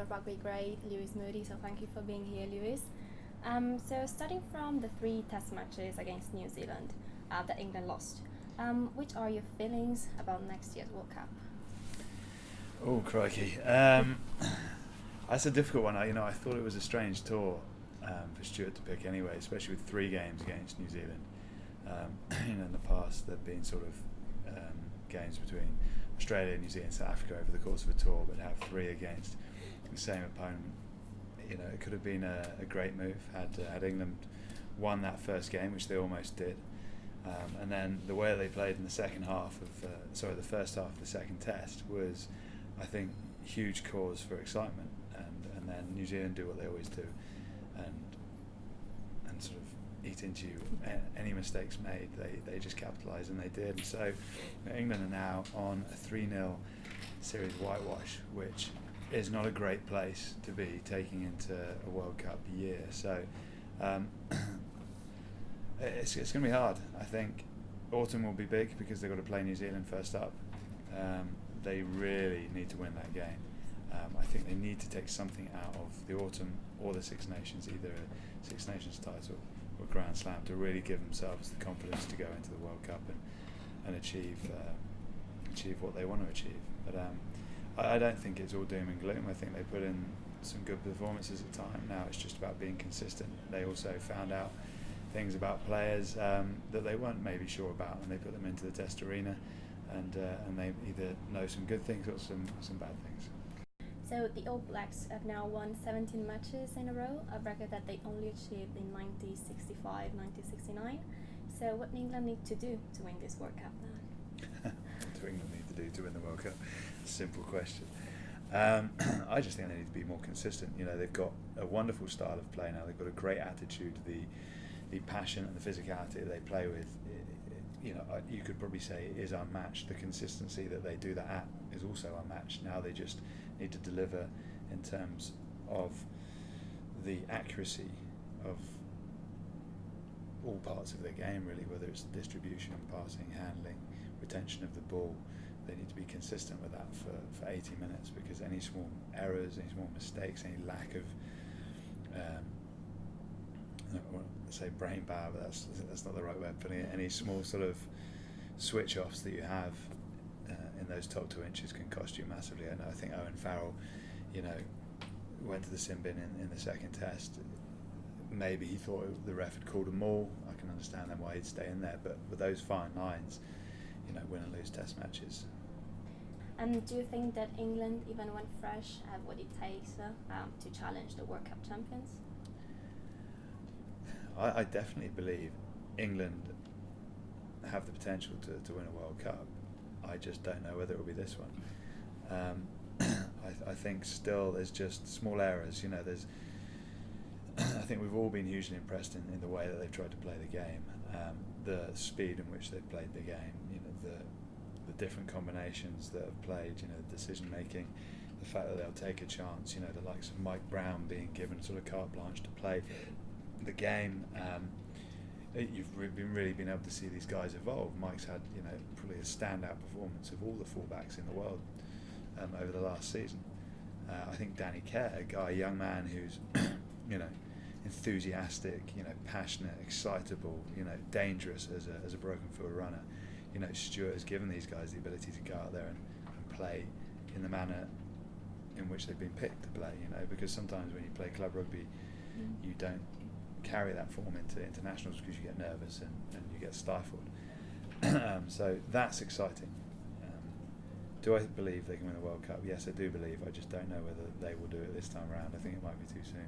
rugby great Lewis Moody, so thank you for being here, Lewis. So starting from the 3 test matches against New Zealand that England lost, which are your feelings about next year's World Cup? Oh, crikey. That's a difficult one. I thought it was a strange tour for Stuart to pick anyway, especially with 3 games against New Zealand. In the past there've been sort of games between Australia, New Zealand, South Africa over the course of a tour, but have 3 against the same opponent. It could have been a great move had England won that first game, which they almost did, and then the way they played in the second half of the first half of the second test was, I think, huge cause for excitement, and then New Zealand do what they always do, and sort of eat into you. Any mistakes made, they just capitalise, and they did. And so England are now on a 3-0 series whitewash, which is not a great place to be taking into a World Cup year. So it's going to be hard. I think autumn will be big because they've got to play New Zealand first up. They really need to win that game. I think they need to take something out of the autumn or the Six Nations, either a Six Nations title or Grand Slam, to really give themselves the confidence to go into the World Cup and achieve what they want to achieve. But I don't think it's all doom and gloom. I think they put in some good performances at time. Now it's just about being consistent. They also found out things about players that they weren't maybe sure about, and they put them into the test arena, and they either know some good things or some bad things. So the All Blacks have now won 17 matches in a row, a record that they only achieved in 1965, 1969. So what do England need to do to win this World Cup now? What do England need to do to win the World Cup? Simple question. I just think they need to be more consistent. They've got a wonderful style of play now. They've got a great attitude. The passion and the physicality that they play with, you could probably say is unmatched. The consistency that they do that at is also unmatched. Now they just need to deliver in terms of the accuracy of all parts of their game, really, whether it's the distribution, passing, handling, retention of the ball. They need to be consistent with that for 80 minutes, because any small errors, any small mistakes, any lack of say brain power, but that's not the right way of putting it. Any small sort of switch offs that you have in those top 2 inches can cost you massively. And I think Owen Farrell, went to the sin bin in the second test. Maybe he thought the ref had called a maul. I can understand then why he'd stay in there, but with those fine lines, win and lose test matches. And do you think that England, even when fresh, have what it takes to challenge the World Cup champions? I definitely believe England have the potential to win a World Cup. I just don't know whether it will be this one. I think still there's just small errors. I think we've all been hugely impressed in the way that they've tried to play the game, the speed in which they've played the game, the different combinations that have played, the decision making, the fact that they'll take a chance, the likes of Mike Brown being given sort of carte blanche to play the game. You've really been able to see these guys evolve. Mike's had probably a standout performance of all the fullbacks in the world over the last season. I think Danny Kerr, a young man who's enthusiastic, passionate, excitable, dangerous as a broken foot runner. Stuart has given these guys the ability to go out there and play in the manner in which they've been picked to play. Because sometimes when you play club rugby, you don't carry that form into internationals because you get nervous and you get stifled. So that's exciting. Do I believe they can win the World Cup? Yes, I do believe. I just don't know whether they will do it this time around. I think it might be too soon.